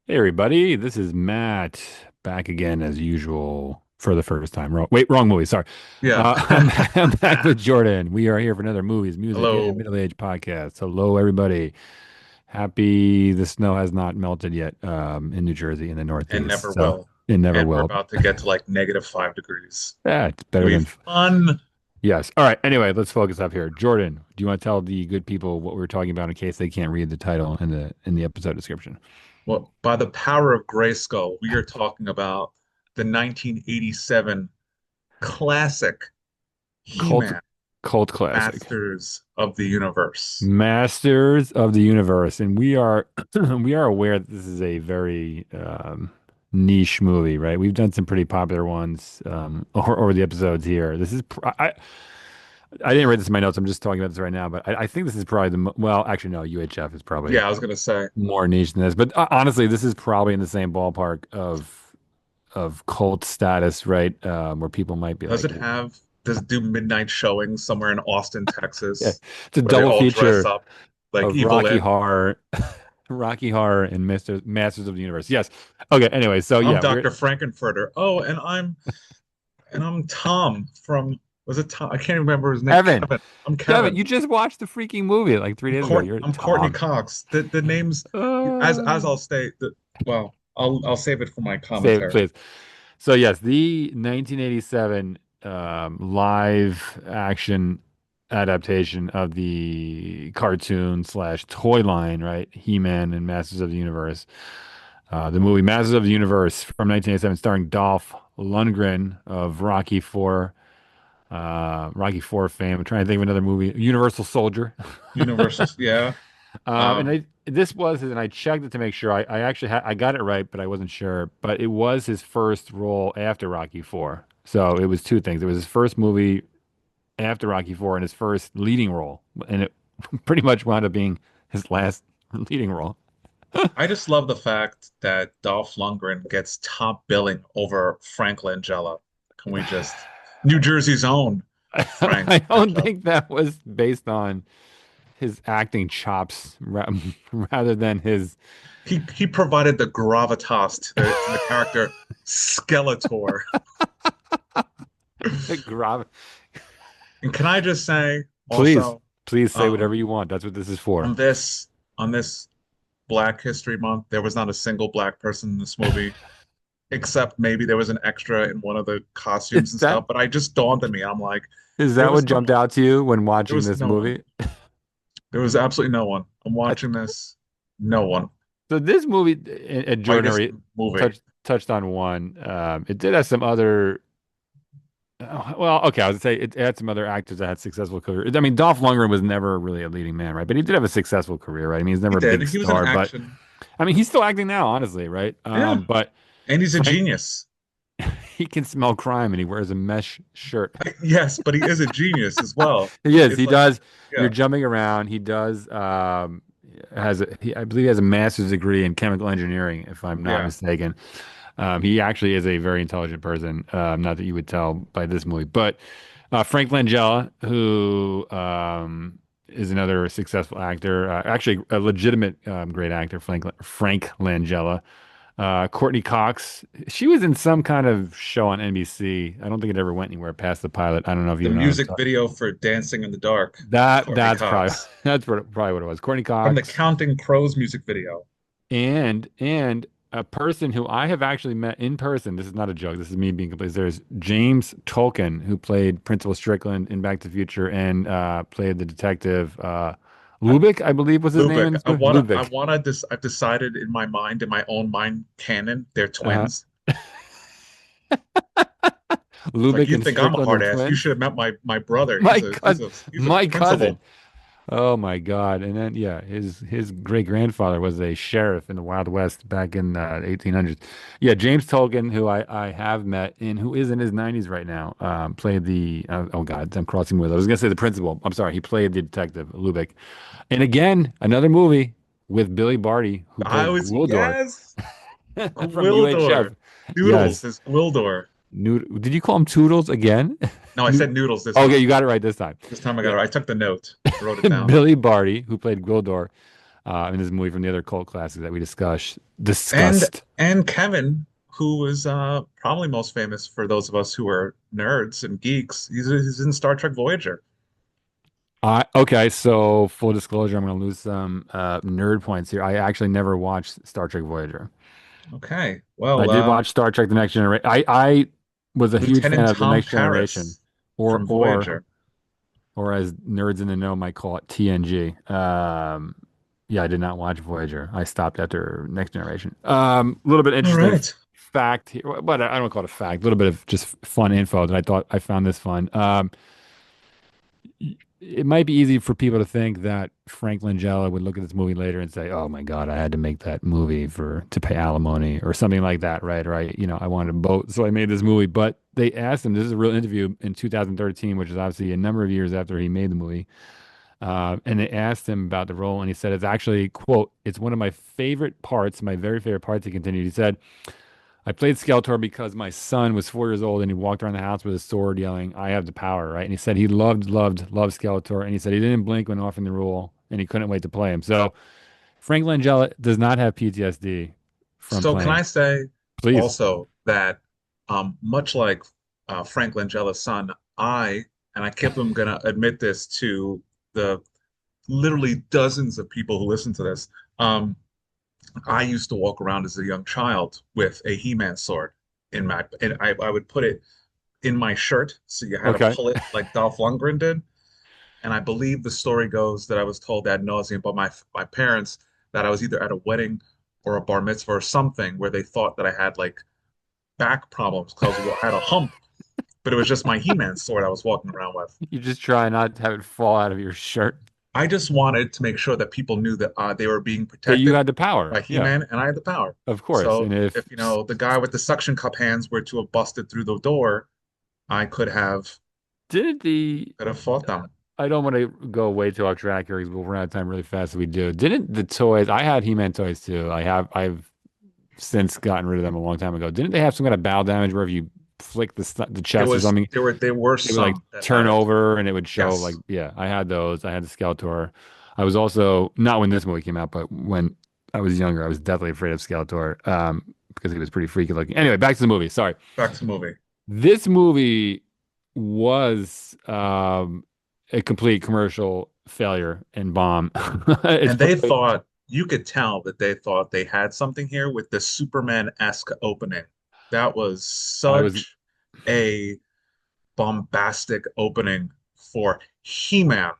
Hey everybody, this is Matt back again as usual for the first time. Wrong movie. Sorry. Yeah. I'm back with Jordan. We are here for another movies, music, and Hello. middle-aged podcast. Hello, everybody. Happy the snow has not melted yet in New Jersey in the And Northeast, never so will. it never And we're will. about to get to like -5 degrees. It's It'll better be than fun. yes. All right. Anyway, let's focus up here. Jordan, do you want to tell the good people what we're talking about in case they can't read the title in the episode description? Well, by the power of Grayskull, we are talking about the 1987 classic Cult He-Man, cult classic. Masters of the Universe. Masters of the Universe, and we are we are aware that this is a very niche movie, right? We've done some pretty popular ones over the episodes here. I didn't write this in my notes. I'm just talking about this right now, but I think this is probably well, actually no, UHF is probably Yeah, I was gonna say, more niche than this, but honestly, this is probably in the same ballpark of cult status, right? Where people might be does like, it have does it do midnight showings somewhere in Austin, yeah, Texas, it's a where they double all dress feature up like of Evil Rocky Ed? Horror, Rocky Horror, and Masters of the Universe. Yes. Okay. Anyway, so I'm yeah, Dr. Frankenfurter. Oh, and I'm Tom from, was it Tom? I can't remember his name. Kevin. Kevin. I'm Kevin, Kevin. you just watched the freaking movie like 3 days ago. You're I'm Courtney Tom. Cox. The names, as Uh, I'll state that. Well, I'll save it for my Save it, commentary. please. So yes, the 1987 live action adaptation of the cartoon slash toy line, right? He-Man and Masters of the Universe. The movie Masters of the Universe from 1987, starring Dolph Lundgren of Rocky Four fame. I'm trying to think of another movie. Universal Soldier. Universal, yeah. And Um, this was, and I checked it to make sure. I actually I got it right, but I wasn't sure. But it was his first role after Rocky Four. So it was two things. It was his first movie after Rocky Four and his first leading role, and it pretty much wound up being his last leading role. I just love the fact that Dolph Lundgren gets top billing over Frank Langella. Can we just New Jersey's own Frank I don't Langella? think that was based on his acting chops rather than his He provided the gravitas to the character Skeletor. grab. And can I just say Please, also, please say um, whatever you want. That's what this is for. on this Black History Month, there was not a single black person in this movie, except maybe there was an extra in one of the costumes Is and that stuff. But I just dawned on me, I'm like, is there that what was no jumped one. out to you when There watching was this no one. movie? There was absolutely no one. I'm I, watching this. No one. so this movie, and Jordan Whitest already movie. touched on one. It did have some other. Well, okay, I would say it had some other actors that had successful careers. I mean, Dolph Lundgren was never really a leading man, right? But he did have a successful career, right? I mean, he's He never a did. big He was in star, but action. I mean, he's still acting now, honestly, right? Yeah. But And he's a Frank, genius. he can smell crime, and he wears a mesh shirt. Yes, but he is a genius as well. He is. It's He like, does. You're yeah, jumping around. He does. I believe he has a master's degree in chemical engineering, if I'm not yeah. mistaken. He actually is a very intelligent person. Not that you would tell by this movie, but Frank Langella, who is another successful actor, actually a legitimate great actor, Frank Langella. Courtney Cox, she was in some kind of show on NBC. I don't think it ever went anywhere past the pilot. I don't know if The you know. music video for Dancing in the Dark, Courtney That's probably Cox. probably what it was. Courtney From the Cox Counting Crows music video. and a person who I have actually met in person. This is not a joke. This is me being complete. There's James Tolkien, who played Principal Strickland in Back to the Future and played the detective Lubick, I believe was his name in Lubick. this movie. Lubick. I've decided in my mind, in my own mind canon, they're Uh, twins. It's like, Lubick you and think I'm a Strickland are hard ass. You twins. should have met my brother. My cousin, He's a my cousin. principal. Oh my God. And then yeah, his great grandfather was a sheriff in the Wild West back in 1800s. Yeah, James Tolkien, who I have met and who is in his 90s right now, played the oh God, I'm crossing with. I was gonna say the principal. I'm sorry, he played the detective Lubick. And again, another movie with Billy Barty, who I played was, Gwildor yes, from UHF. Gwildor. Doodles Yes. is Gwildor. Did you call him Toodles again? No, I Nood- said noodles this Okay, time. you got it right this time. This time I got Yeah. it right. I took the note. I wrote it down. Billy Barty, who played Gwildor, And this movie from the other cult classic that we And discussed. and Kevin, who was probably most famous for those of us who are nerds and geeks, he's in Star Trek Voyager. Okay, so full disclosure, I'm going to lose some nerd points here. I actually never watched Star Trek Voyager. Okay, I well, did watch Star Trek: The Next Generation. I was a huge fan Lieutenant of The Tom Next Generation, Paris or from or Voyager. or as nerds in the know might call it, TNG. Yeah, I did not watch Voyager. I stopped after Next Generation. A little bit All interesting right. fact here, but I don't call it a fact. A little bit of just fun info that I thought I found this fun. It might be easy for people to think that Frank Langella would look at this movie later and say, "Oh my God, I had to make that movie for to pay alimony or something like that," right? Or I wanted a boat, so I made this movie. But they asked him. This is a real interview in 2013, which is obviously a number of years after he made the movie. And they asked him about the role, and he said, "It's actually, quote, it's one of my favorite parts, my very favorite parts." He continued. He said, I played Skeletor because my son was 4 years old and he walked around the house with his sword yelling, I have the power, right? And he said he loved Skeletor. And he said he didn't blink when offering the role and he couldn't wait to play him. So Frank Langella does not have PTSD from So can playing. I say Please. also that much like Frank Langella's son, and I kept him gonna admit this to the literally dozens of people who listen to this. Um, I used to walk around as a young child with a He-Man sword and I would put it in my shirt, so you had to Okay. pull it like Dolph Lundgren did. And I believe the story goes that I was told ad nauseum by my parents that I was either at a wedding or a bar mitzvah or something where they thought that I had like back problems because I had a hump, but it was just my He-Man sword I was walking around with. You just try not to have it fall out of your shirt. I just wanted to make sure that people knew that they were being That you protected had the power. by Yeah, He-Man and I had the power. of course. So And if if the guy with the suction cup hands were to have busted through the door, I didn't the could have fought them. I don't want to go way too off track here because we'll run out of time really fast if we do. Didn't the toys? I had He-Man toys too. I've since gotten rid of them a long time ago. Didn't they have some kind of bow damage where if you flick the chest or something, There were it would like some that turn had it. over and it would show like Yes. yeah. I had those. I had the Skeletor. I was also not when this movie came out, but when I was younger, I was definitely afraid of Skeletor because he was pretty freaky looking. Anyway, back to the movie. Sorry. Back to the movie. This movie was a complete commercial failure and bomb. It's And they probably thought you could tell that they thought they had something here with the Superman-esque opening. That was I was such a bombastic opening for He-Man.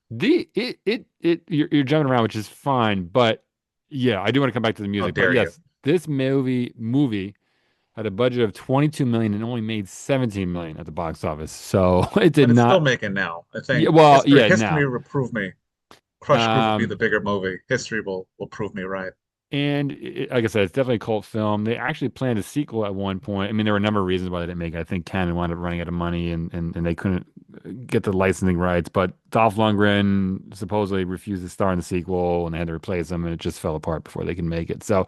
the it you're jumping around, which is fine, but yeah, I do want to come back to the How music. But dare you? yes, this movie had a budget of 22 million and only made 17 million at the box office. So it did But it's still not. making now. I Yeah, think well, yeah, history now. will prove me. Crush Groove will be Um, the bigger movie. History will prove me right. And like I said, it's definitely a cult film. They actually planned a sequel at one point. I mean, there were a number of reasons why they didn't make it. I think Canon wound up running out of money and they couldn't get the licensing rights. But Dolph Lundgren supposedly refused to star in the sequel and they had to replace him and it just fell apart before they could make it. So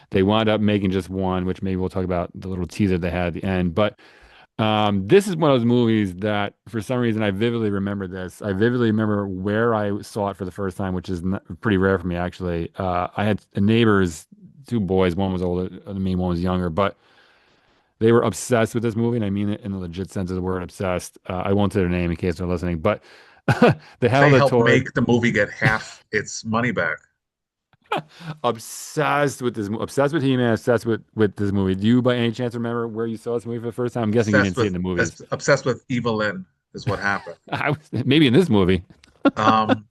they wound up making just one, which maybe we'll talk about the little teaser they had at the end. But this is one of those movies that, for some reason, I vividly remember this. I vividly remember where I saw it for the first time, which is pretty rare for me, actually. I had neighbors, two boys. One was older than me, one was younger, but they were obsessed with this movie, and I mean it in the legit sense of the word obsessed. I won't say their name in case they're listening, but they had all They the helped toys. make the movie get half its money back. Obsessed with this, obsessed with He-Man, obsessed with this movie. Do you, by any chance, remember where you saw this movie for the first time? I'm guessing you didn't see it in the movies. Obsessed with Evelyn is what happened. Maybe in this movie. Um,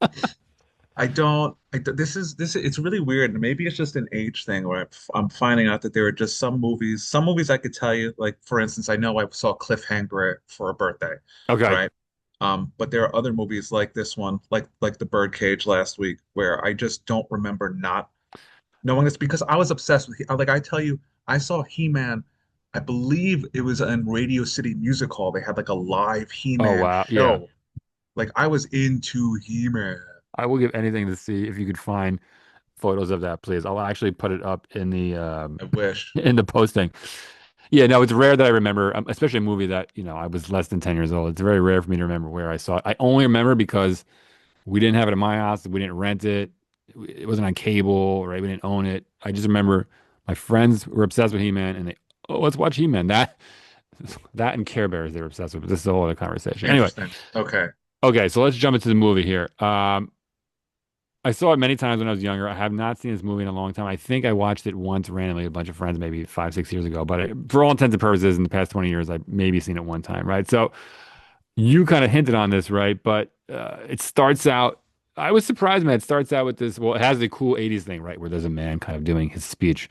It's really weird. And maybe it's just an age thing where I'm finding out that there are just some movies I could tell you, like for instance, I know I saw Cliffhanger for a birthday, Okay. right? But there are other movies like this one, like The Birdcage last week, where I just don't remember not knowing this because I was obsessed with, like I tell you, I saw He-Man, I believe it was in Radio City Music Hall. They had like a live Oh He-Man wow. Yeah. show. Like I was into He-Man. I will give anything to see if you could find photos of that, please. I'll actually put it up in the I wish. in the posting. Yeah, no, it's rare that I remember, especially a movie that, I was less than 10 years old. It's very rare for me to remember where I saw it. I only remember because we didn't have it in my house, we didn't rent it. it wasn't on cable, right? We didn't own it. I just remember my friends were obsessed with He-Man, and they, oh, let's watch He-Man. That and Care Bears they were obsessed with. But this is a whole other conversation. Anyway, Interesting. Okay. okay, so let's jump into the movie here. I saw it many times when I was younger. I have not seen this movie in a long time. I think I watched it once randomly, with a bunch of friends, maybe 5, 6 years ago. But for all intents and purposes, in the past 20 years, I've maybe seen it one time, right? So you kind of hinted on this, right? But it starts out. I was surprised, man. It starts out with this. Well, it has the cool '80s thing, right, where there's a man kind of doing his speech.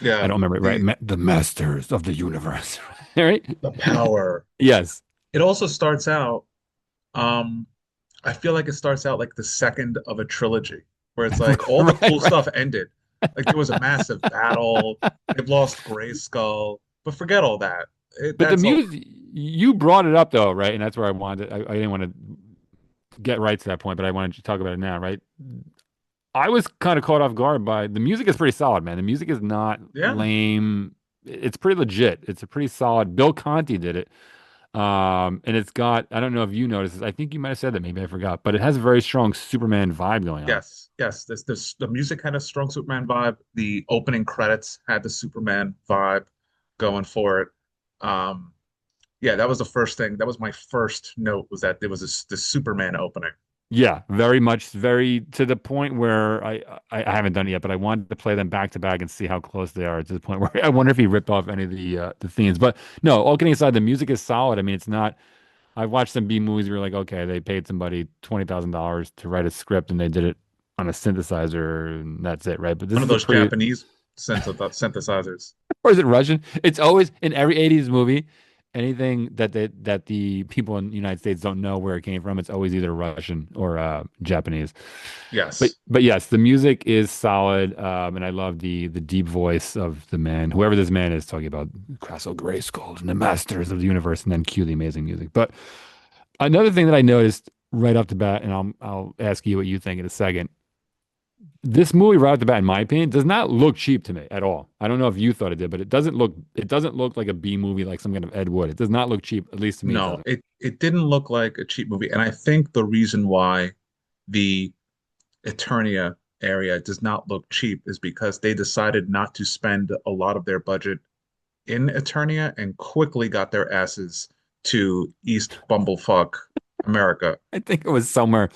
I Yeah. don't remember it, right? The The masters of the universe, right? the power. Yes. It also starts out, um, I feel like it starts out like the second of a trilogy, where it's like all the Right, cool right. stuff ended. Like there was a massive battle. They've lost Grayskull, but forget all that. But the That's over. music, you brought it up though, right? And that's where I wanted. I didn't want to get right to that point, but I wanted to talk about it now, right? I was kind of caught off guard by the music is pretty solid, man. The music is not Yeah. lame. It's pretty legit. It's a pretty solid. Bill Conti did it. And it's got, I don't know if you noticed this. I think you might have said that, maybe I forgot, but it has a very strong Superman vibe going on. Yes. Yes. This the music had a strong Superman vibe. The opening credits had the Superman vibe going for it. Um, yeah, that was the first thing. That was my first note was that there was the Superman opening. Yeah, very much, very to the point where I haven't done it yet, but I wanted to play them back to back and see how close they are to the point where I wonder if he ripped off any of the themes. But no, all kidding aside, the music is solid. I mean, it's not. I've watched some B movies where you're like, okay, they paid somebody $20,000 to write a script and they did it on a synthesizer and that's it, right? But this One of is a those pretty, Japanese synthesizers. or is it Russian? It's always in every '80s movie. Anything that the people in the United States don't know where it came from, it's always either Russian or Japanese. But Yes. but yes, the music is solid, and I love the deep voice of the man, whoever this man is, talking about Castle Grayskull and the masters of the universe, and then cue the amazing music. But another thing that I noticed right off the bat, and I'll ask you what you think in a second. This movie right off the bat, in my opinion, does not look cheap to me at all. I don't know if you thought it did, but it doesn't look like a B movie like some kind of Ed Wood. It does not look cheap, at least to me, it No, doesn't. it didn't look like a cheap movie. And I think the reason why the Eternia area does not look cheap is because they decided not to spend a lot of their budget in Eternia and quickly got their asses to East Bumblefuck America. I think it was somewhere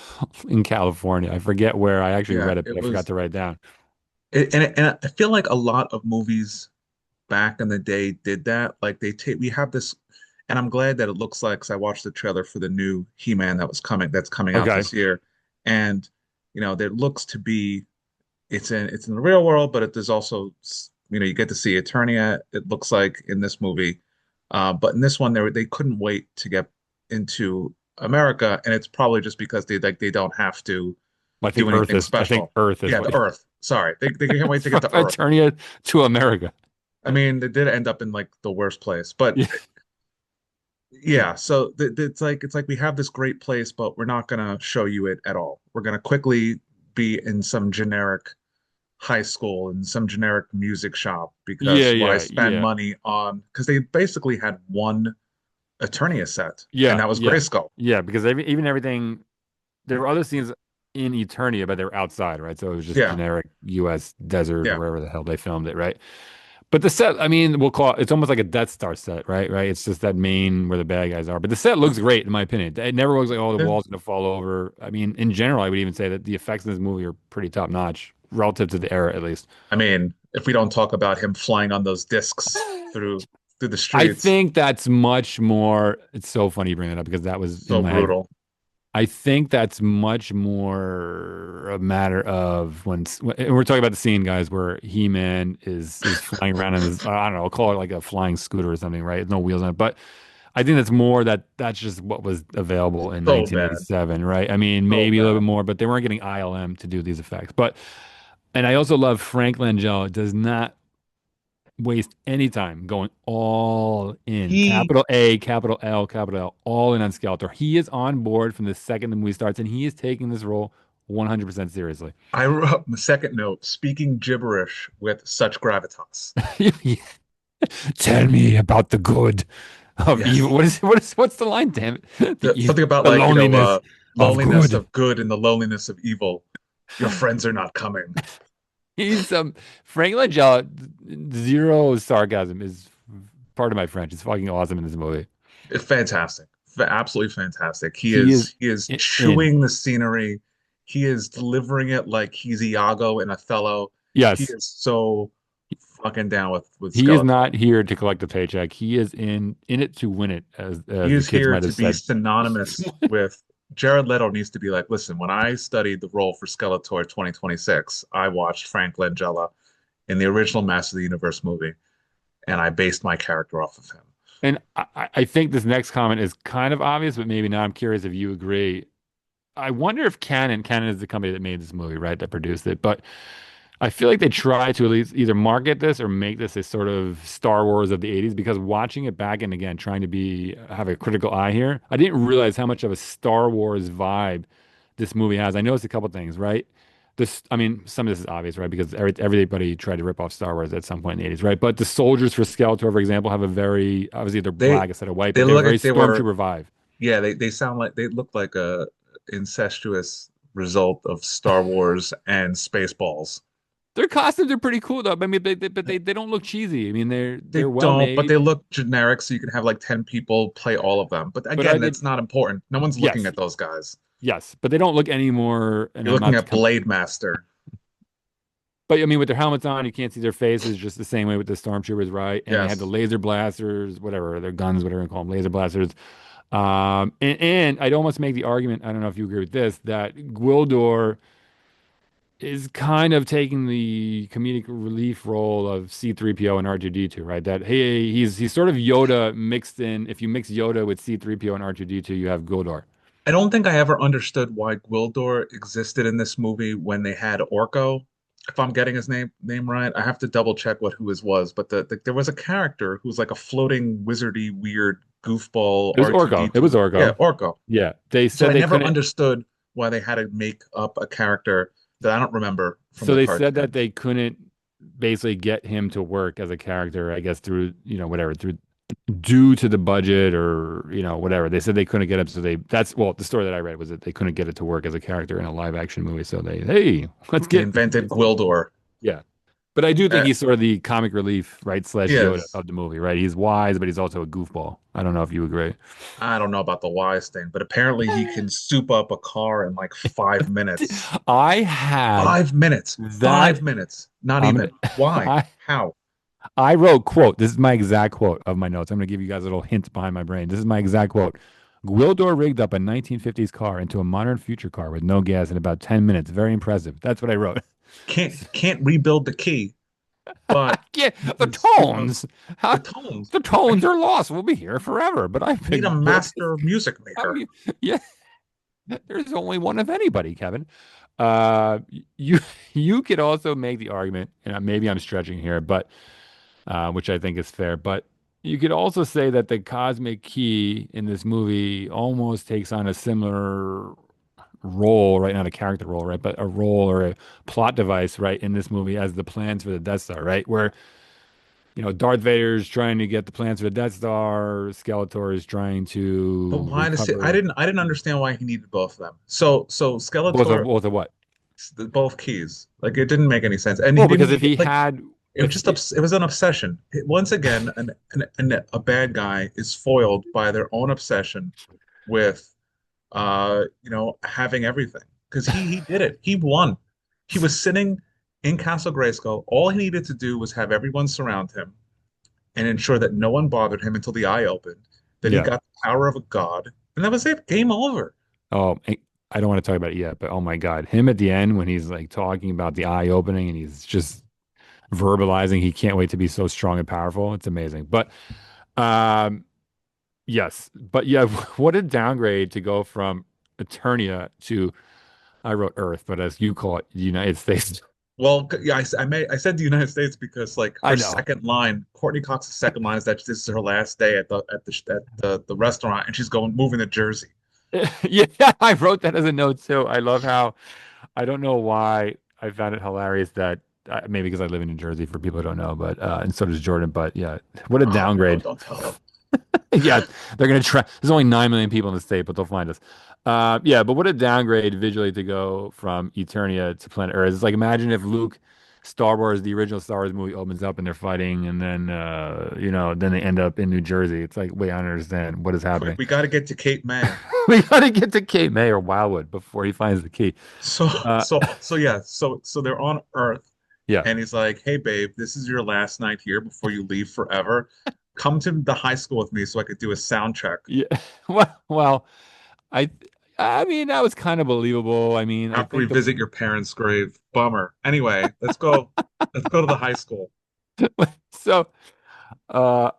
in California. I forget where. I actually Yeah, read it, but it I forgot was to write it down. and I feel like a lot of movies back in the day did that. Like we have this, and I'm glad that it looks like, because I watched the trailer for the new He-Man that's coming out Okay. this year, and there looks to be it's in the real world, but there's also you get to see Eternia. It looks like in this movie, but in this one they couldn't wait to get into America, and it's probably just because they don't have to I do think Earth anything is. I think special. Earth is Yeah, what the Earth. Sorry, they can't wait to get from to Earth. Eternia to America. I mean, they did end up in like the worst place, but Yeah. yeah. So it's like we have this great place, but we're not gonna show you it at all. We're gonna quickly be in some generic high school and some generic music shop Yeah, because why yeah, spend yeah. money on? Because they basically had one Eternia set, and Yeah, that was yeah. Grayskull. Yeah, because even everything there were other scenes in Eternia, but they were outside, right? So it was just Yeah, generic US desert or yeah. wherever the hell they filmed it, right? But the set, I mean, we'll call it's almost like a Death Star set, right? Right? It's just that main where the bad guys are. But the set looks great, in my opinion. It never looks like, oh, the Yeah. wall's gonna fall over. I mean, in general, I would even say that the effects in this movie are pretty top notch, relative to the era, at least. I mean, if we don't talk about him flying on those discs through the I streets, think that's much more. It's so funny you bring that up because that was in so my head. brutal. I think that's much more a matter of and we're talking about the scene, guys, where He-Man is flying around in this, I don't know, I'll call it like a flying scooter or something, right? No wheels on it. But I think that's more that's just what was available in So bad, 1987, right? I mean, so maybe a little bad. bit more, but they weren't getting ILM to do these effects. And I also love Frank Langella does not waste any time going all in. He, Capital A, capital L, capital L, all in on Skeletor. He is on board from the second the movie starts, and he is taking this role 100% seriously. I wrote the second note, speaking gibberish with such gravitas. Tell me about the good of evil. Yes. What's the line, damn it? Something about The like loneliness of loneliness good. of good and the loneliness of evil. Your friends are not coming. He's Frank Langella, zero sarcasm is part of my French. It's fucking awesome in this movie. Fantastic. Absolutely fantastic. He He is is he is in. chewing the scenery. He is delivering it like he's Iago in Othello. He Yes, is so fucking down with he is Skeletor. not here to collect a paycheck. He is in it to win it, He as the is kids here might to have be said. synonymous with Jared Leto needs to be like, listen, when I studied the role for Skeletor 2026, I watched Frank Langella in the original Master of the Universe movie, and I based my character off of him. And I think this next comment is kind of obvious, but maybe not. I'm curious if you agree. I wonder if Canon is the company that made this movie, right? That produced it. But I feel like they try to at least either market this or make this a sort of Star Wars of the 80s because watching it back and again, trying to have a critical eye here, I didn't realize how much of a Star Wars vibe this movie has. I noticed a couple things, right? I mean, some of this is obvious, right? Because everybody tried to rip off Star Wars at some point in the 80s, right? But the soldiers for Skeletor, for example, have a very, obviously they're They black instead of white, they but they're look very like they were Stormtrooper vibe. yeah, they sound like they look like a incestuous result of Star Wars and Spaceballs. Their costumes are pretty cool though. I mean, they don't look cheesy. I mean, They they're well don't, but made. they look generic, so you can have like 10 people play all of them. But But I again, did, that's not important. No one's looking yes, at those guys. yes, but they don't look any more. And You're I'm looking not at Blade Master. but I mean, with their helmets on, you can't see their faces. Just the same way with the stormtroopers, right? And they had the Yes. laser blasters, whatever their guns, whatever you call them, laser blasters. And I'd almost make the argument. I don't know if you agree with this that Gwildor is kind of taking the comedic relief role of C-3PO and R2-D2, right? That hey, he's sort of Yoda mixed in. If you mix Yoda with C-3PO and R2-D2, you have Gwildor. I don't think I ever understood why Gwildor existed in this movie when they had Orko. If I'm getting his name right, I have to double check what who his was, but there was a character who was like a floating wizardy weird goofball It was Orko. It was R2D2. Yeah, Orko. Orko. Yeah, they So said I they never couldn't. understood why they had to make up a character that I don't remember from So the they said that cartoons. they couldn't basically get him to work as a character, I guess through, whatever, through due to the budget or, whatever. They said they couldn't get him. So well, the story that I read was that they couldn't get it to work as a character in a live action movie. So hey, let's They get, invented Gwildor. yeah. But I do think Uh, he's sort of the comic relief, right? Slash Yoda yes. of the movie, right? He's wise, but he's also a goofball. I don't know if you agree. I don't know about the wise thing, but apparently he can soup up a car in like 5 minutes. I had 5 minutes. that. 5 minutes. Not I'm gonna, even. Why? I How? I wrote, quote, this is my exact quote of my notes. I'm going to give you guys a little hint behind my brain. This is my exact quote. Gwildor rigged up a 1950s car into a modern future car with no gas in about 10 minutes. Very impressive. That's what I wrote. Can't rebuild the key, but Yeah, he the can soup up tones. the How, tones. the tones are lost. We'll be here forever. But I've Need a been built this. master music I maker. mean, yeah, there's only one of anybody, Kevin. Uh, you you could also make the argument, and maybe I'm stretching here, but which I think is fair. But you could also say that the cosmic key in this movie almost takes on a similar role, right? Not a character role, right? But a role or a plot device, right, in this movie as the plans for the Death Star, right? Where, Darth Vader's trying to get the plans for the Death Star, Skeletor is trying But to why does it? recover I didn't understand why he needed both of them. So both of Skeletor, both of what? both keys. Like it didn't make any sense, and he Well, because didn't if he like. had It was if just it was an obsession. Once again, a bad guy is foiled by their own obsession with having everything because he did it. He won. He was sitting in Castle Grayskull. All he needed to do was have everyone surround him and ensure that no one bothered him until the eye opened. Then he yeah. got the power of a god, and that was it. Game over. Oh, I don't want to talk about it yet, but oh my God, him at the end when he's like talking about the eye opening and he's just verbalizing he can't wait to be so strong and powerful. It's amazing. But um yes, but yeah, what a downgrade to go from Eternia to I wrote Earth, but as you call it, the United States. Well, yeah, I said the United States because like I her know. second line, Courtney Cox's second line is that this is her last day at the restaurant, and she's going moving to Jersey. Yeah, I wrote that as a note too. I love how I don't know why I found it hilarious that maybe because I live in New Jersey for people who don't know, but and so does Jordan. But yeah, what a Oh no, downgrade. don't tell them. Yeah, they're gonna try. There's only 9 million people in the state, but they'll find us. Yeah, but what a downgrade visually to go from Eternia to Planet Earth. It's like imagine if Luke, Star Wars, the original Star Wars movie opens up and they're fighting, and then then they end up in New Jersey. It's like, wait, I don't understand what is Quick, happening. we got to get to Cape May. We gotta get to Cape May or Wildwood before he finds the key. So Uh, so they're on Earth, yeah, and he's like, "Hey, babe, this is your last night here before you leave forever. Come to the high school with me so I could do a sound check yeah. Well, I, I mean, that was kind of believable. I mean, I after we think the visit your parents' grave." Bummer. Anyway, let's go. Let's go to the high school. so. I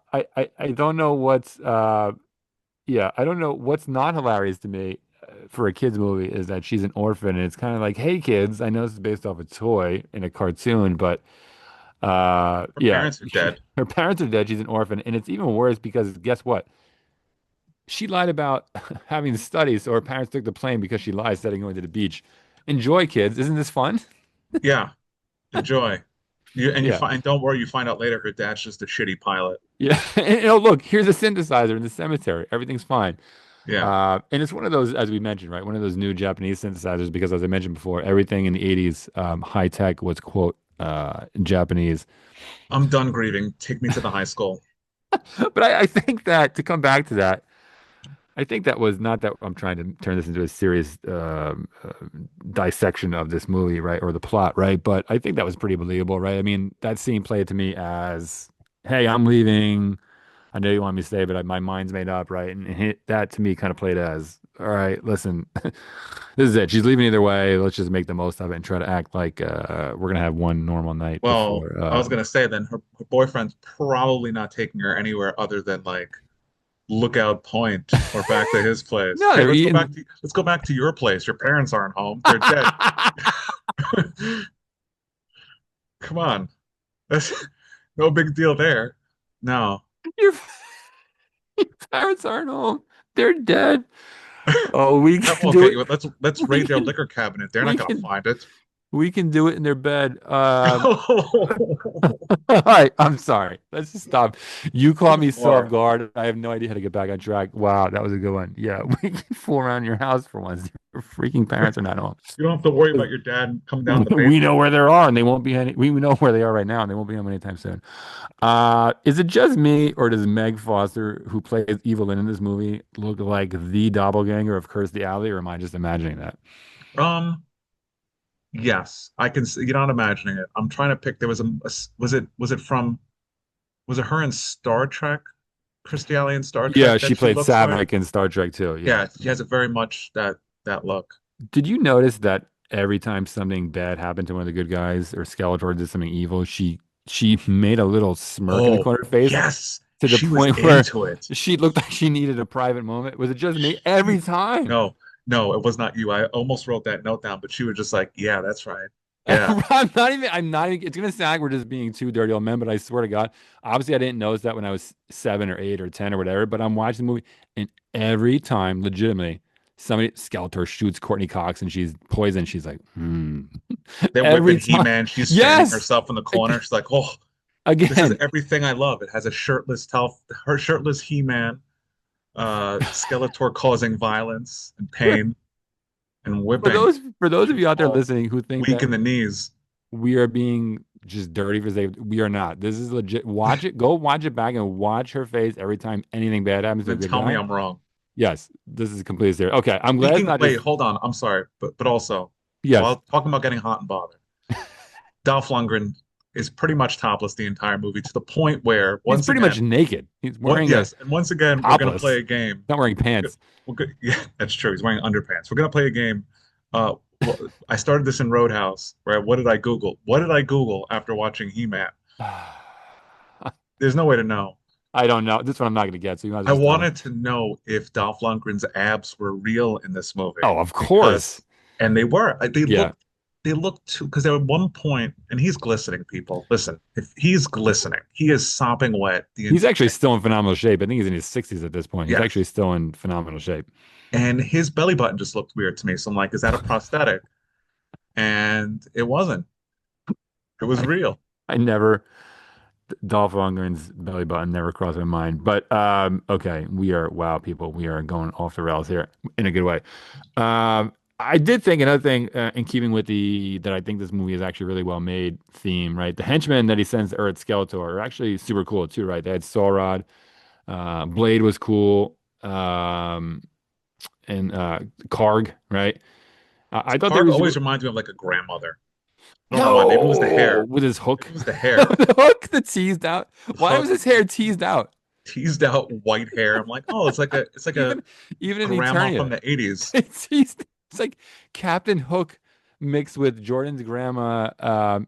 don't know what's yeah, I don't know what's not hilarious to me for a kids movie is that she's an orphan and it's kind of like, hey kids, I know this is based off a toy in a cartoon, but Her yeah, parents are dead. her parents are dead, she's an orphan, and it's even worse because guess what? She lied about having studies, so her parents took the plane because she lied, instead of going to the beach. Enjoy, kids. Isn't this fun? Yeah, enjoy. You Yeah. find don't worry, you find out later her dad's just a shitty pilot. Yeah. And, oh, look, here's a synthesizer in the cemetery. Everything's fine. Yeah. And it's one of those, as we mentioned, right? One of those new Japanese synthesizers because, as I mentioned before, everything in the 80s, high tech was, quote, in Japanese. I'm done grieving. Take me to the high school. But I think that to come back to that, I think that was not that I'm trying to turn this into a serious dissection of this movie, right? Or the plot, right? But I think that was pretty believable, right? I mean, that scene played to me as, hey, I'm leaving. I know you want me to stay, but my mind's made up, right? And that to me kind of played as, all right, listen, this is it. She's leaving either way. Let's just make the most of it and try to act like we're gonna have one normal night Well, before. I was gonna say then her boyfriend's probably not taking her anywhere other than like Lookout Point or back to his place. No, Hey, they're eating. let's go back to your place. Your parents aren't home. They're dead. Come on. That's no big deal there. No. Your, your parents aren't home. They're dead. Oh, we That can won't do get it. you. Let's We raid their can liquor cabinet. They're not we gonna can find it. we can do it in their bed. All right, I'm sorry. Let's just stop. You caught Too me so off far. guard. I have no idea how to get back on track. Wow, that was a good one. Yeah, we can fool around your house for once. Your freaking parents are not home. You don't have to worry about your dad coming down in the We know basement. where they are, and they won't be any. We know where they are right now, and they won't be home anytime soon. Is it just me, or does Meg Foster, who plays Evelyn in this movie, look like the doppelganger of Kirstie Alley, or am I just imagining that? Um, yes, I can see. You're not imagining it. I'm trying to pick. There was was it her in Star Trek? Christy Alley in Star Yeah, Trek she that she played looks like? Saavik in Star Trek too. Yeah. Yeah, she has a very much that look. Did you notice that every time something bad happened to one of the good guys or Skeletor did something evil, she made a little smirk in the Oh, corner of her face yes, to the she was point where into it. she looked like she needed a private moment? Was it just me? Every time. No, no, it was not you. I almost wrote that note down, but she was just like, "Yeah, that's right. Yeah." I'm not even, it's gonna sound like we're just being two dirty old men, but I swear to God, obviously I didn't notice that when I was 7 or 8 or 10 or whatever, but I'm watching the movie and every time, legitimately, somebody Skeletor shoots Courtney Cox and she's poisoned. She's like, They're every whipping time. He-Man. She's fanning Yes. herself in the corner. She's like, "Oh, this is Again, everything I love." It has a her shirtless He-Man, Skeletor causing violence and pain and for whipping. those of She's you out there all listening who think weak that in the knees. we are being just dirty for sake, we are not. This is legit. Watch it. Go watch it back and watch her face every time anything bad happens And to a then good tell me guy. I'm wrong. Yes, this is completely serious. Okay, I'm glad it's Speaking, not wait, just hold on. I'm sorry, but also, yes. while talking about getting hot and bothered, Dolph Lundgren is pretty much topless the entire movie to the point where He's once pretty much again, naked. He's what wearing a yes, and once again, we're gonna play topless, a game. not wearing We're pants. yeah, that's true. He's wearing underpants. We're gonna play a game. Uh, I started this in Roadhouse, where what did I Google? What did I Google after watching He-Man? There's no way to know. I don't know. This one I'm not going to get, so you might as I well just tell me. wanted to know if Dolph Lundgren's abs were real in this movie Oh, of course. because, and they were. Yeah. They looked too because there at one point, and he's glistening. People, listen, if he's glistening, he is sopping wet the He's actually entire. still in phenomenal shape. I think he's in his 60s at this point. He's actually Yes, still in phenomenal shape. and his belly button just looked weird to me. So I'm like, is that a prosthetic? And it wasn't. It was I, real. I never. Dolph Lundgren's belly button never crossed my mind. But okay, we are wow, people. We are going off the rails here in a good way. I did think another thing in keeping with the that I think this movie is actually really well made theme, right? The henchmen that he sends to Earth, Skeletor, are actually super cool too, right? They had Saw Rod, Blade was cool, and Karg, right? I thought they Karg were always super. reminds me of like a grandmother. I don't know why. Maybe it was the No, hair. with his Maybe hook, it was the hair. the hook that teased out. The Why was hook, his hair teased out? teased out white hair. I'm like, oh, it's like a Even even in grandma from Eternia, the 80s. it's like Captain Hook mixed with Jordan's grandma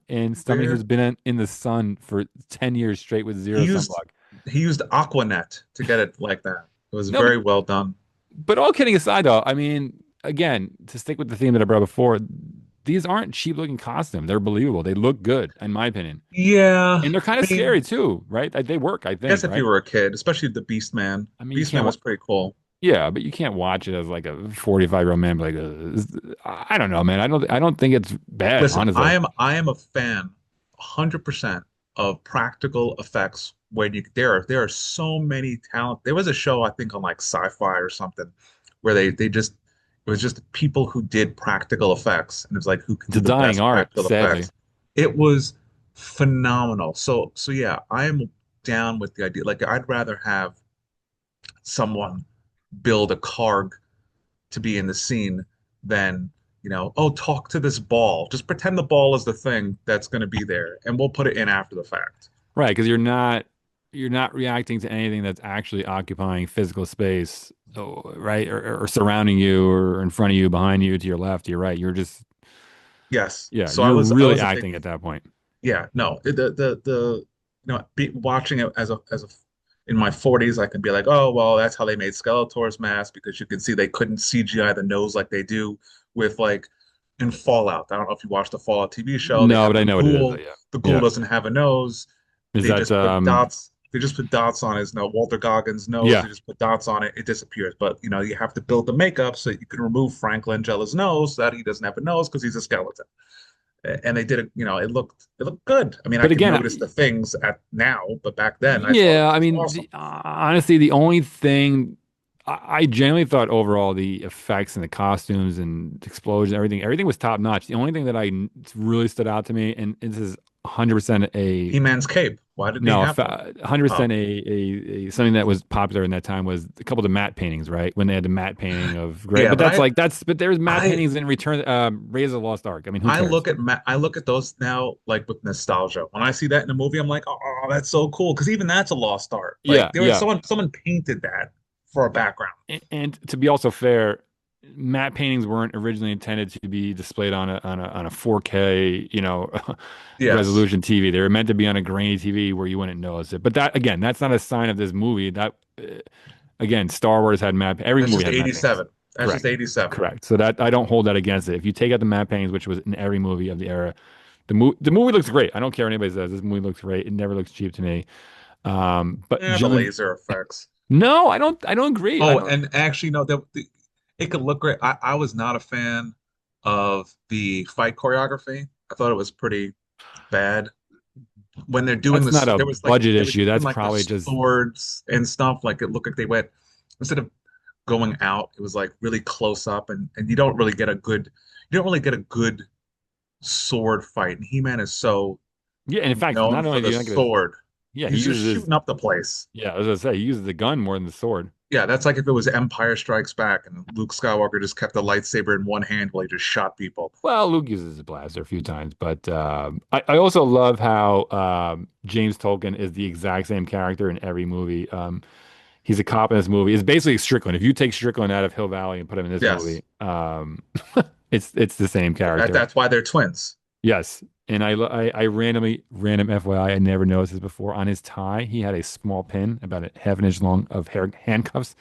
and somebody who's Weird. been in the sun for 10 years straight with He zero used sunblock. he used Aquanet to get it like that. It was No, very well done. but all kidding aside, though, I mean, again, to stick with the theme that I brought before, these aren't cheap looking costumes. They're believable. They look good, in my opinion. Yeah, And they're kind of I mean, scary too, right? They work, I I guess think, if you right? were a kid, especially the Beast Man. I mean, you Beast can't, Man was pretty cool. yeah, but you can't watch it as like a 45-year-old man, like, I don't know, man. I don't think it's bad, Listen, honestly. I am a fan 100% of practical effects when you there are so many talent. There was a show I think on like Sci-Fi or something where they just it was just people who did practical effects and it was like who can It's do a the dying best art, practical sadly. effects. It was phenomenal. So yeah, I am down with the idea. Like I'd rather have someone build a Karg to be in the scene than, oh, talk to this ball. Just pretend the ball is the thing that's going to be there, and we'll put it in after the fact. Right, because you're not reacting to anything that's actually occupying physical space, right? Or surrounding you or in front of you, behind you, to your left, to your right. You're just Yes. yeah, So you're I really was a big acting at that point. yeah, no. Watching it as a in my 40s, I can be like, oh, well, that's how they made Skeletor's mask because you can see they couldn't CGI the nose like they do with like in Fallout. I don't know if you watched the Fallout TV show. They No, have but I the know what it is. ghoul. Yeah. The ghoul Yeah. doesn't have a nose. Is They that just put dots. They just put dots on his nose. Walter Goggins' nose. yeah. They just put dots on it. It disappears. But you have to build the makeup so you can remove Frank Langella's nose so that he doesn't have a nose because he's a skeleton. And they did it. It looked good. I mean, I But can again, notice the things at now, but back then I thought it yeah, I was mean, awesome. honestly, the only thing I genuinely thought overall the effects and the costumes and explosions, everything was top notch. The only thing that really stood out to me, and this is 100% a He-Man's cape. Why did they no, have one? 100% Oh, a something that was popular in that time was a couple of the matte paintings, right? When they had the matte painting of great, yeah, but but but there's matte I paintings in Return, Raiders of the Lost Ark. I mean, who I cares? look at I look at those now like with nostalgia. When I see that in a movie, I'm like, oh, that's so cool. Because even that's a lost art. Like Yeah, there was yeah. someone painted that for a background. And to be also fair, matte paintings weren't originally intended to be displayed on a 4K, Yes, resolution TV. They were meant to be on a grainy TV where you wouldn't notice it. But that again, that's not a sign of this movie. That again, Star Wars had every that's movie just had matte paintings. 87. That's just Correct. 87. Correct. So that I don't hold that against it. If you take out the matte paintings, which was in every movie of the era, the movie looks great. I don't care what anybody says. This movie looks great. It never looks cheap to me. But The John, laser effects. no, I don't agree. I Oh, don't. and actually, no, it could look great. I was not a fan of the fight choreography. I thought it was pretty bad. When they're doing That's not this, a there was like budget they were issue. doing That's like the probably just swords and stuff. Like it looked like they went instead of going out, it was like really close up, and you don't really get a good sword fight. And He-Man is so yeah. And in fact, known not for only do the you not get a sword. yeah, he He's just uses his shooting up the place. yeah. As I say, he uses the gun more than the sword. Yeah, that's like if it was Empire Strikes Back and Luke Skywalker just kept the lightsaber in one hand while he just shot people. Well, Luke uses his blaster a few times, but I also love how James Tolkien is the exact same character in every movie. He's a cop in this movie. It's basically Strickland. If you take Strickland out of Hill Valley and put him in this Yes, movie, it's the same character. that's why they're twins. Yes. And I randomly, random FYI, I never noticed this before. On his tie, he had a small pin, about a half an inch long, of handcuffs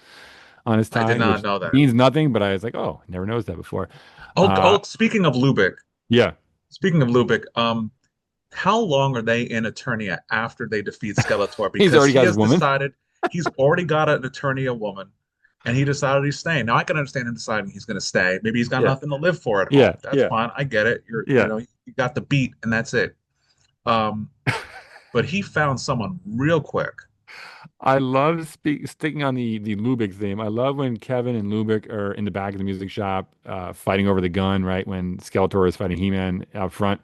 on his I did tie, not which know that. means nothing, but I was like, oh, never noticed that before. Oh, Uh, oh, yeah. Speaking of Lubick, how long are they in Eternia after they defeat Skeletor? He's Because already he got his has woman. decided he's already got an Eternia woman, and he decided he's staying. Now I can understand him deciding he's going to stay. Maybe he's got Yeah. nothing to live for at home. Yeah. That's Yeah. fine. I get it. Yeah. You got the beat, and that's it. Um, but he found someone real quick. I love sticking on the Lubick theme. I love when Kevin and Lubick are in the back of the music shop, fighting over the gun, right? When Skeletor is fighting He-Man out front.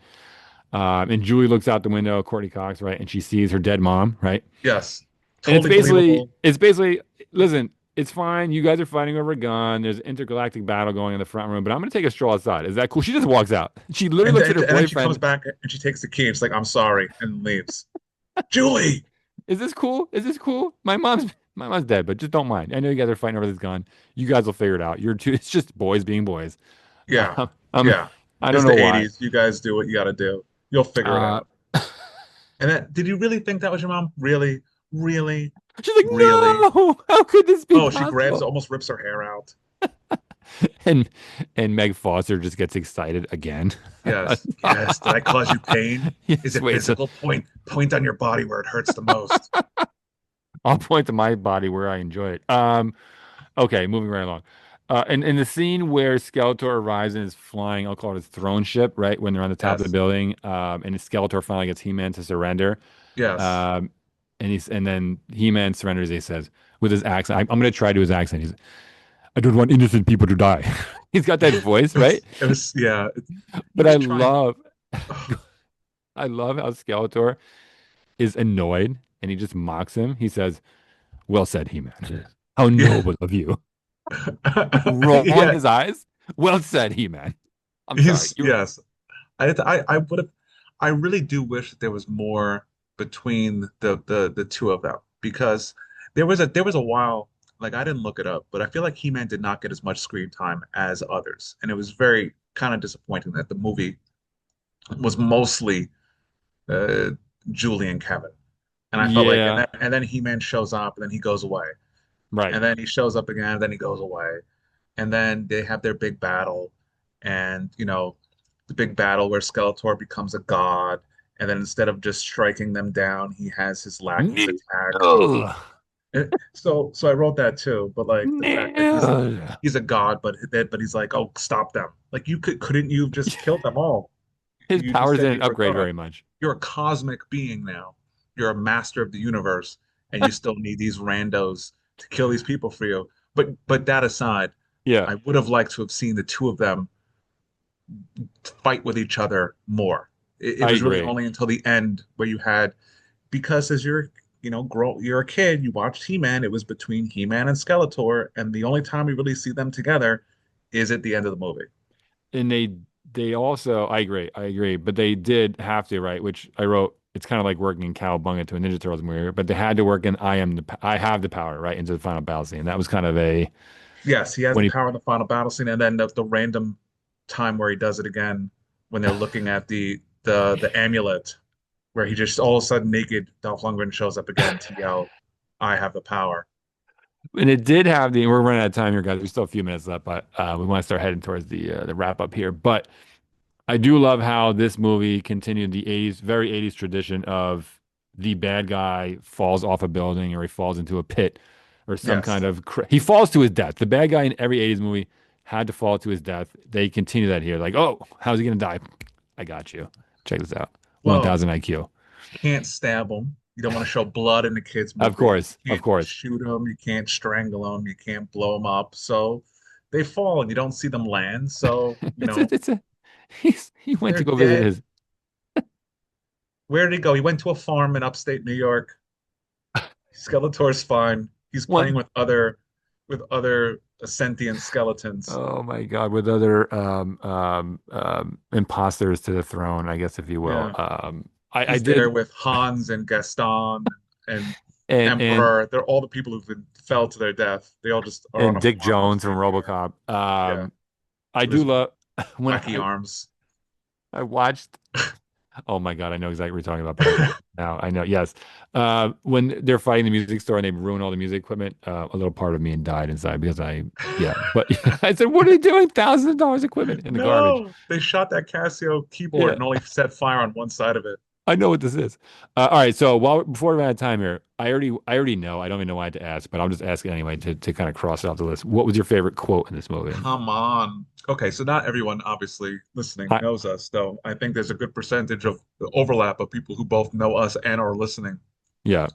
And Julie looks out the window, Courtney Cox, right? And she sees her dead mom, right? Yes, And totally believable. it's basically, listen, it's fine. You guys are fighting over a gun. There's an intergalactic battle going in the front room, but I'm gonna take a stroll outside. Is that cool? She just walks out. She literally looks at her And then she comes boyfriend. back and she takes the key and she's like, "I'm sorry," and leaves. Julie. Is this cool? Is this cool? My mom's dead, but just don't mind. I know you guys are fighting over this gun. You guys will figure it out. You're two. It's just boys being boys. Yeah, Um, yeah. I don't It's know the why. '80s. You guys do what you got to do. You'll figure it Uh, out. And then, did you really think that was your mom? Really, really, she's like, really? no. How could this be Oh, she grabs, possible? almost rips her hair out. And and Meg Foster just gets excited again. Yes, yes. Did I cause you pain? Is Yes, it wait. So physical? Point on your body where it hurts the most. I'll point to my body where I enjoy it. Okay, moving right along. And in the scene where Skeletor arrives in his flying, I'll call it his throne ship, right? When they're on the top of the Yes, building, and Skeletor finally gets He-Man to surrender. yes. Um, and then He-Man surrenders. He says with his accent, I'm going to try to his accent. I don't want innocent people to die. He's got that voice, right? Yeah. He But was trying. I love how Skeletor is annoyed and he just mocks him. He says, "Well said, He-Man. How Yeah, noble of you." Rolling yeah. his eyes. Well said, He-Man. I'm sorry. He's yes. I would have. I really do wish that there was more between the two of them because there was a while like I didn't look it up, but I feel like He-Man did not get as much screen time as others, and it was very kind of disappointing that the movie was mostly uh, Julie and Kevin. And I felt like, Yeah, and then He-Man shows up, and then he goes away, right. and then he shows up again, and then he goes away, and then they have their big battle, and the big battle where Skeletor becomes a god, and then instead of just striking them down, he has his lackeys attack. Neil. So I wrote that too, but like the fact that Neil. he's a god, but he's like, oh, stop them! Like couldn't you have just killed them all? His You just powers said didn't you were upgrade God. very much. You're a cosmic being now. You're a master of the universe, and you still need these randos to kill these people for you. But that aside, Yeah, I would have liked to have seen the two of them fight with each other more. It I was really agree. only until the end where you had because as you're a kid, you watched He-Man. It was between He-Man and Skeletor, and the only time we really see them together is at the end of the movie. And they also, I agree, I agree, but they did have to, right? Which I wrote. It's kind of like working in Cowabunga to a Ninja Turtles movie, but they had to work in I have the power, right, into the final battle scene. That was kind of a Yes, he has when the he power in the final battle scene, and then the random time where he does it again when they're looking at the amulet, where he just all of a sudden naked Dolph Lundgren shows up again to yell, "I have the power." and it did have the. We're running out of time here, guys. We still have a few minutes left, but we want to start heading towards the wrap up here. But I do love how this movie continued the 80s, very 80s tradition of the bad guy falls off a building or he falls into a pit or some kind Yes. of he falls to his death. The bad guy in every 80s movie had to fall to his death. They continue that here. Like, oh, how's he gonna die? I got you. Check this out. Well, 1000 IQ. can't stab them. You don't want to show blood in the kids' Of movie. course, You of can't course. shoot them. You can't strangle them. You can't blow them up. So they fall, and you don't see them land. So It's a he went they're to go visit dead. his Where did he go? He went to a farm in upstate New York. Skeletor's fine. He's playing one. with other sentient skeletons. Oh my God, with other imposters to the throne, I guess if you will. Yeah. I He's there did with Hans and Gaston and and Emperor. They're all the people who've been fell to their death. They all just are on and a Dick farm in Jones from upstate New York. RoboCop. Yeah. I With do his love when wacky arms. I watched. Oh my God, I know exactly what you're talking about, but I can't now. I know, yes. When they're fighting the music store and they ruin all the music equipment, a little part of me died inside because yeah. But I said, what are they doing? Thousands of dollars equipment in the garbage. No, they shot that Casio keyboard Yeah, and only set fire on one side of it. I know what this is. All right, so before we run out of time here, I already know. I don't even know why I had to ask, but I'll just ask it anyway to kind of cross it off the list. What was your favorite quote in this movie? Come on. Okay, so not everyone obviously listening I, knows us, though. I think there's a good percentage of the overlap of people who both know us and are listening. yeah,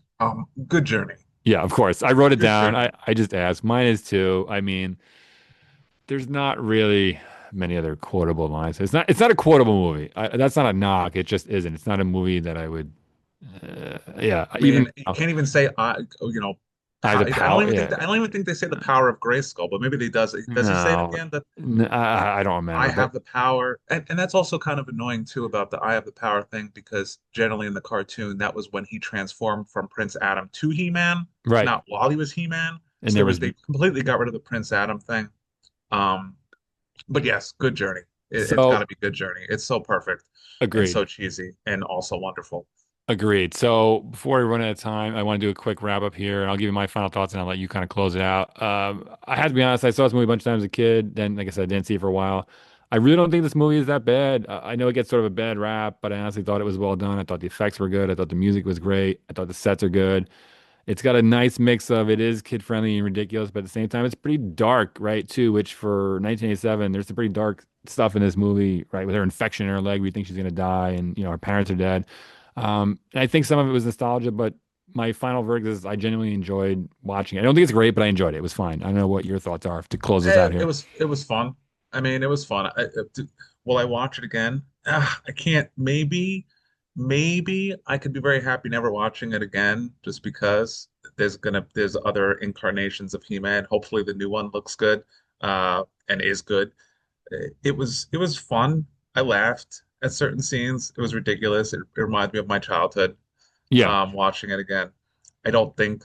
Good journey. yeah, of course. I wrote it Good down. I journey. I just asked. Mine is too. I mean, there's not really many other quotable lines. It's not a quotable movie. That's not a knock. It just isn't. It's not a movie that I would. Yeah, I even mean, you can't even say Eyes of I don't Power. even think Yeah, that, I don't even think they say the power of Grayskull, but maybe they does he say it at no, the end that I don't I remember. But have the power? And that's also kind of annoying too about the I have the power thing because generally in the cartoon that was when he transformed from Prince Adam to He-Man, right, not while he was He-Man. and So there was they completely got rid of the Prince Adam thing. Um, but yes, good journey. It's got so to be good journey. It's so perfect and agreed. so cheesy and also wonderful. Agreed. So before we run out of time, I want to do a quick wrap up here, and I'll give you my final thoughts, and I'll let you kind of close it out. I had to be honest. I saw this movie a bunch of times as a kid. Then, like I said, I didn't see it for a while. I really don't think this movie is that bad. I know it gets sort of a bad rap, but I honestly thought it was well done. I thought the effects were good. I thought the music was great. I thought the sets are good. It's got a nice mix of it is kid friendly and ridiculous, but at the same time, it's pretty dark, right? Too, which for 1987, there's some pretty dark stuff in this movie, right? With her infection in her leg, we think she's gonna die, and her parents are dead. And I think some of it was nostalgia, but my final verdict is I genuinely enjoyed watching it. I don't think it's great, but I enjoyed it. It was fine. I don't know what your thoughts are to close this out It here. was fun. I mean, it was fun. Will I watch it again? I can't. Maybe I could be very happy never watching it again, just because there's other incarnations of He-Man. Hopefully, the new one looks good, and is good. It was fun. I laughed at certain scenes. It was ridiculous. It reminded me of my childhood. Yeah. Watching it again. I don't think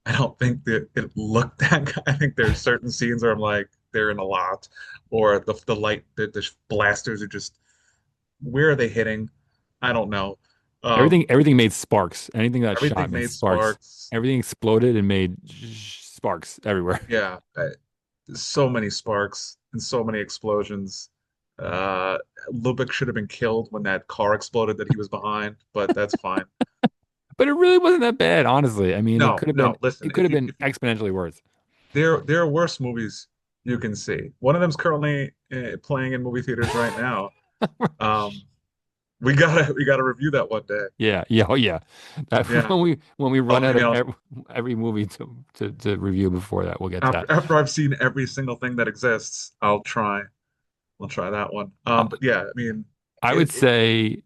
I don't think that it looked that good. I think there's certain scenes where I'm like, they're in a lot, or the light, the blasters are just, where are they hitting? I don't know. Um, Everything made sparks. Anything that shot Everything made made sparks. sparks. Everything exploded and made sparks everywhere. Yeah, so many sparks and so many explosions. Uh, Lubick should have been killed when that car exploded that he was behind, but that's fine. But it really wasn't that bad, honestly. I mean, it No, could have been no. Listen, it could have been exponentially worse. there are worse movies you can see. One of them's currently playing in movie theaters right now. Um, we gotta review that one day. Yeah, yeah, oh yeah. That, Yeah. when we run Well, out of every movie to review before that, we'll get to that. after I've seen every single thing that exists, I'll try that one. Uh, But yeah, I mean, I would it say,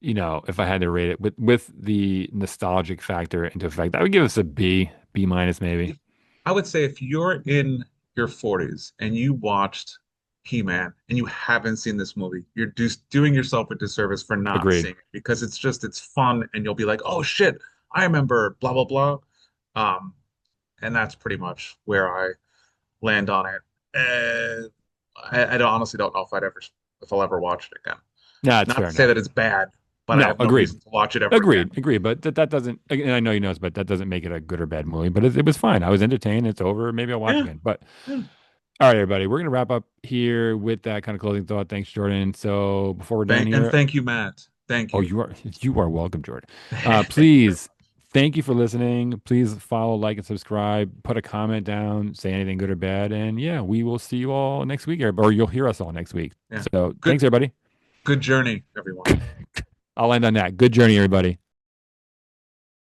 if I had to rate it with the nostalgic factor into effect, I would give us a B, B minus maybe. if I would say if you're in your 40s and you watched He-Man and you haven't seen this movie, you're just doing yourself a disservice for not Agreed. seeing it because it's fun and you'll be like, oh shit, I remember blah blah blah. Um, and that's pretty much where I land on it. And I honestly don't know if I'll ever watch it again. Yeah, it's Not fair to say enough. that it's bad, but I No, have no agreed. reason to watch it ever again. Agreed. But that doesn't, and I know you know this, but that doesn't make it a good or bad movie. But it was fine. I was entertained. It's over. Maybe I'll watch Yeah, again. But yeah. all right, everybody, we're gonna wrap up here with that kind of closing thought. Thanks, Jordan. So before we're done here, Thank you, Matt. Thank oh, you. you are welcome, Jordan. Thank you very Please, much. thank you for listening. Please follow, like, and subscribe. Put a comment down. Say anything good or bad, and yeah, we will see you all next week, or you'll hear us all next week. Yeah. So Good thanks, everybody. good journey, everyone. I'll end on that. Good journey, everybody.